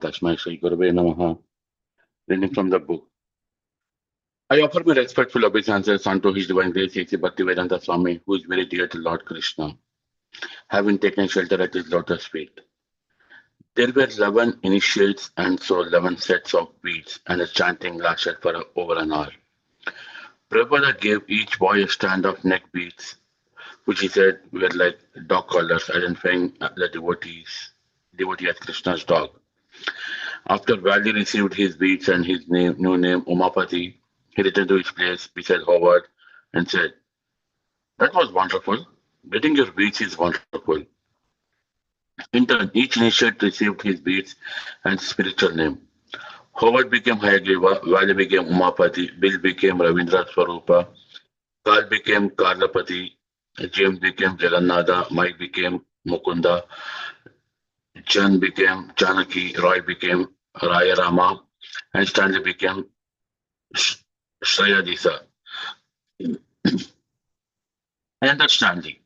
Tashmai Shri Gurave Namaha. Reading from the book. I offer my respectful obeisances unto His Divine Grace A.C. Bhaktivedanta Swami, who is very dear to Lord Krishna, having taken shelter at his lotus feet. There were 11 initiates and so 11 sets of beads, and the chanting lasted for over an hour. Prabhupada gave each boy a stand of neck beads, which he said were like dog collars, identifying the devotee as Krishna's dog. After Valley received his beads and his new name, Umapati, he returned to his place beside Howard and said, "That was wonderful. Getting your beads is wonderful." In turn, each initiate received his beads and spiritual name. Howard became Hayagriva, Valley became Umapati, Bill became Ravindra Swarupa, Carl became Karlapati, James became Jagannatha, Mike became Mukunda, Jan became Janaki, Roy became Raya Rama, and Stanley became Shreyadisa. And that's Stanley,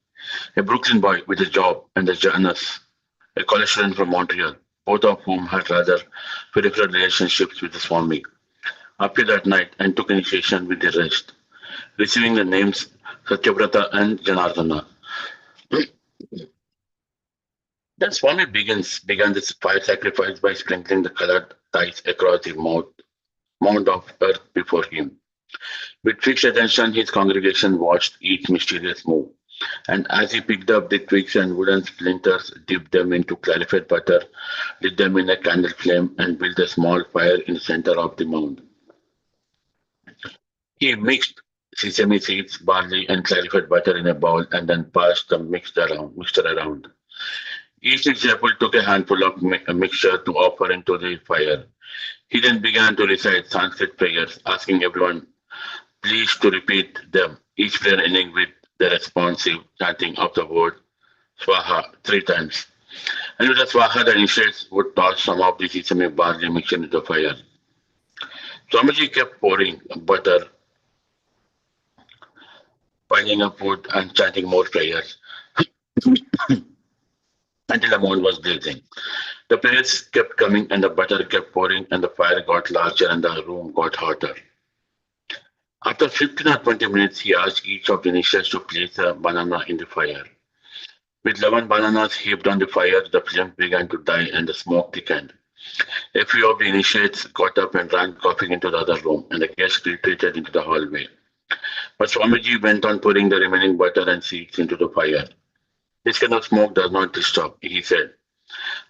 a Brooklyn boy with a job, and the Janus, a college student from Montreal, both of whom had rather peripheral relationships with the Swami, appeared that night and took initiation with the rest, receiving the names Satyavrata and Janardana. Then Swami began this fire sacrifice by sprinkling the colored dyes across the mound of earth before him. With fixed attention, his congregation watched each mysterious move, and as he picked up the twigs and wooden splinters, dipped them into clarified butter, lit them in a candle flame, and built a small fire in the center of the mound. He mixed sesame seeds, barley, and clarified butter in a bowl, and then passed the mixture around. Each disciple took a handful of mixture to offer into the fire. He then began to recite Sanskrit prayers, asking everyone please to repeat them, each prayer ending with the responsive chanting of the word Swaha 3 times. And with the Swaha, the initiates would toss some of the sesame barley mixture into the fire. Swamiji kept pouring butter, piling up wood, and chanting more prayers until the mound was blazing. The prayers kept coming, and the butter kept pouring, and the fire got larger, and the room got hotter. After 15 or 20 minutes, he asked each of the initiates to place a banana in the fire. With 11 bananas heaped on the fire, the flames began to die and the smoke thickened. A few of the initiates got up and ran coughing into the other room, and the guests retreated into the hallway. But Swamiji went on pouring the remaining butter and seeds into the fire. "This kind of smoke does not disturb," he said.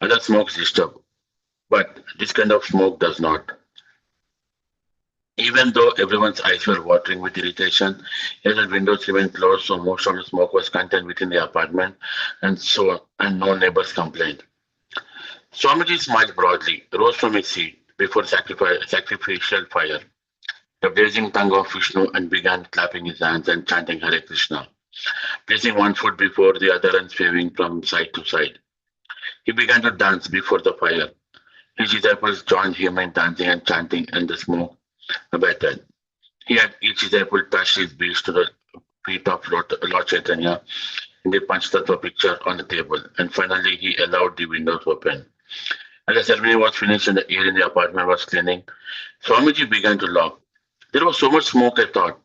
"Other smokes disturb, but this kind of smoke does not." Even though everyone's eyes were watering with irritation, yet the windows remained closed, so most of the smoke was contained within the apartment, and no neighbors complained. Swamiji smiled broadly, rose from his seat before sacrificial fire, the blazing tongue of Vishnu, and began clapping his hands and chanting Hare Krishna, placing one foot before the other and swaying from side to side. He began to dance before the fire. His disciples joined him in dancing and chanting, and the smoke abated. He had each disciple touch his beads to the feet of Lord Chaitanya in the Panchtattva picture on the table, and finally he allowed the windows open. As the ceremony was finished and the air in the apartment was cleaning, Swamiji began to laugh. "There was so much smoke, I thought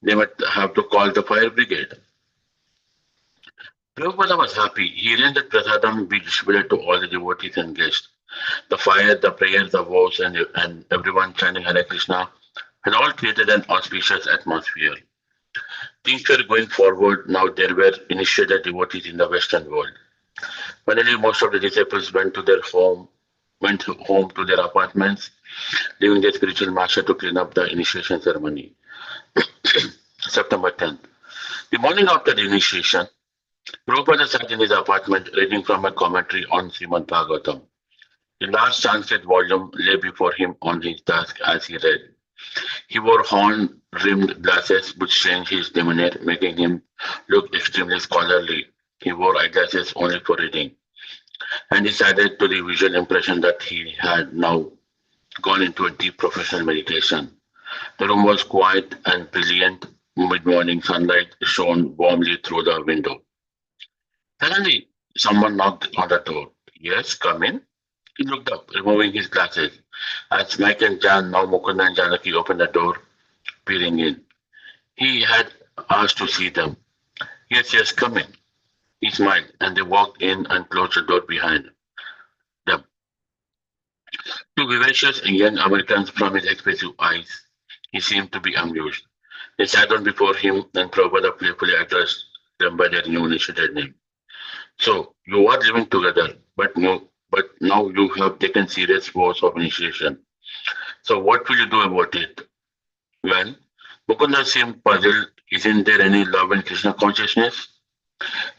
they might have to call the fire brigade." Prabhupada was happy. He arranged that prasadam be distributed to all the devotees and guests. The fire, the prayers, the vows, and everyone chanting Hare Krishna had all created an auspicious atmosphere. Things were going forward. Now there were initiated devotees in the Western world. Finally, most of the disciples went home to their apartments, leaving their spiritual master to clean up the initiation ceremony. September 10th. The morning after the initiation, Prabhupada sat in his apartment reading from a commentary on Srimad Bhagavatam. The large Sanskrit volume lay before him on his desk as he read. He wore horn-rimmed glasses which changed his demeanor, making him look extremely scholarly. He wore eyeglasses only for reading, and this added to the visual impression that he had now gone into a deep professional meditation. The room was quiet and brilliant. Mid-morning sunlight shone warmly through the window. Suddenly, someone knocked on the door. "Yes, come in," He looked up, removing his glasses. As Mike and Jan, now Mukunda and Janaki, opened the door, peering in. He had asked to see them. Yes, yes, come in. He smiled, and they walked in and closed the door behind them. Two vivacious young Americans from his expressive eyes. He seemed to be amused. They sat down before him, and Prabhupada playfully addressed them by their new initiated name. So you are living together, but no, but now you have taken serious vows of initiation. So what will you do about it? Well, Mukunda seemed puzzled. Isn't there any love in Krishna consciousness?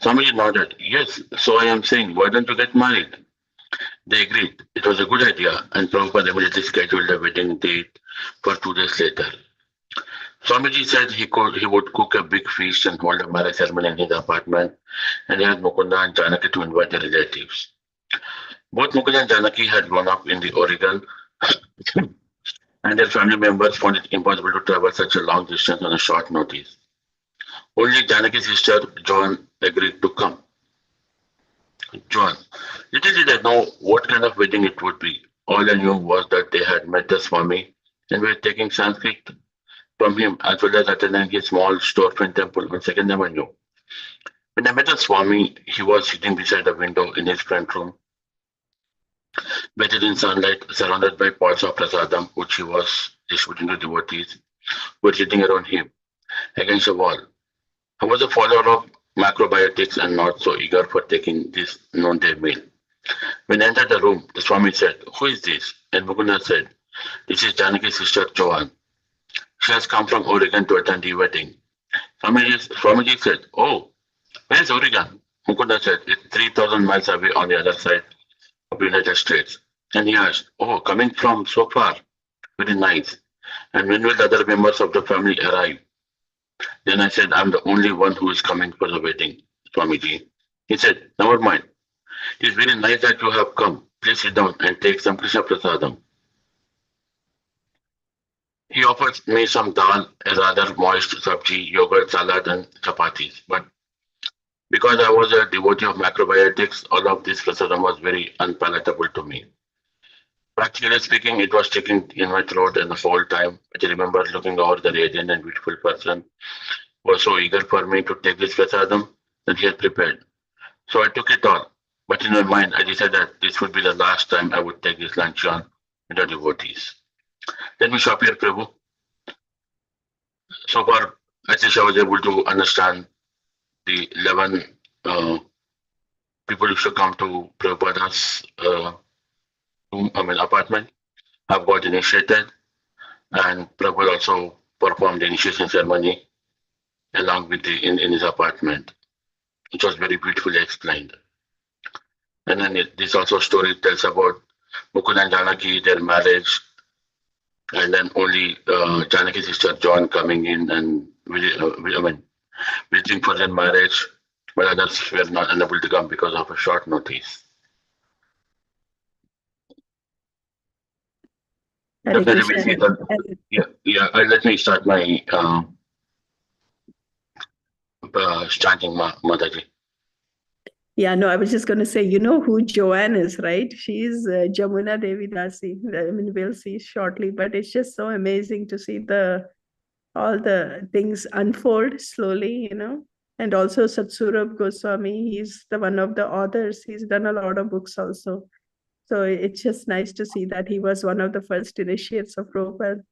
Swamiji nodded. Yes, so I am saying, why don't you get married? They agreed. It was a good idea, and Prabhupada immediately scheduled a wedding date for 2 days later. Swamiji said he would cook a big feast and hold a marriage ceremony in his apartment, and he had Mukunda and Janaki to invite their relatives. Both Mukunda and Janaki had grown up in the Oregon, and their family members found it impossible to travel such a long distance on a short notice. Only Janaki's sister, Joan, agreed to come. Joan, little did I know what kind of wedding it would be. All I knew was that they had met the Swami and were taking Sanskrit from him as well as attending his small storefront temple on Second Avenue. When I met the Swami, he was sitting beside a window in his front room, bathed in sunlight, surrounded by pots of prasadam, which he was distributing to devotees who were sitting around him against a wall. I was a follower of macrobiotics and not so eager for taking this noonday meal. When I entered the room, the Swami said, "Who is this?" And Mukunda said, "This is Janaki's sister Joan. She has come from Oregon to attend the wedding." Swamiji said, "Oh, where's Oregon?" Mukunda said, "It's 3,000 miles away on the other side of the United States." And he asked, "Oh, coming from so far? Very nice. And when will the other members of the family arrive?" Then I said, "I'm the only one who is coming for the wedding, Swamiji." He said, "Never mind. It is very nice that you have come. Please sit down and take some Krishna Prasadam." He offered me some dal, a rather moist sabji, yogurt, salad, and chapatis. But because I was a devotee of macrobiotics, all of this prasadam was very unpalatable to me. Practically speaking, it was sticking in my throat and the whole time. I remember looking over the radiant and beautiful person who was so eager for me to take this prasadam that he had prepared. So I took it all. But in my mind, I decided that this would be the last time I would take this luncheon with the devotees. Let me stop here, Prabhu. So far, I think I was able to understand the 11 people who should come to Prabhupada's apartment have got initiated, and Prabhupada also performed the initiation ceremony along with in his apartment, which was very beautifully explained. And then this also story tells about Mukund and Janaki, their marriage, and then only Janaki's sister John coming in and waiting for their marriage, but others were not unable to come because of a short notice. Definitely, we see that. Yeah. Let me start my chanting, Mataji. Yeah, no, I was just going to say, you know who Joanne is, right? She's Jamuna Devi Dasi. I mean, we'll see shortly, but it's just so amazing to see all the things unfold slowly, And also Satsurab Goswami, he's the one of the authors. He's done a lot of books also. So it's just nice to see that he was one of the first initiates of Prabhupada.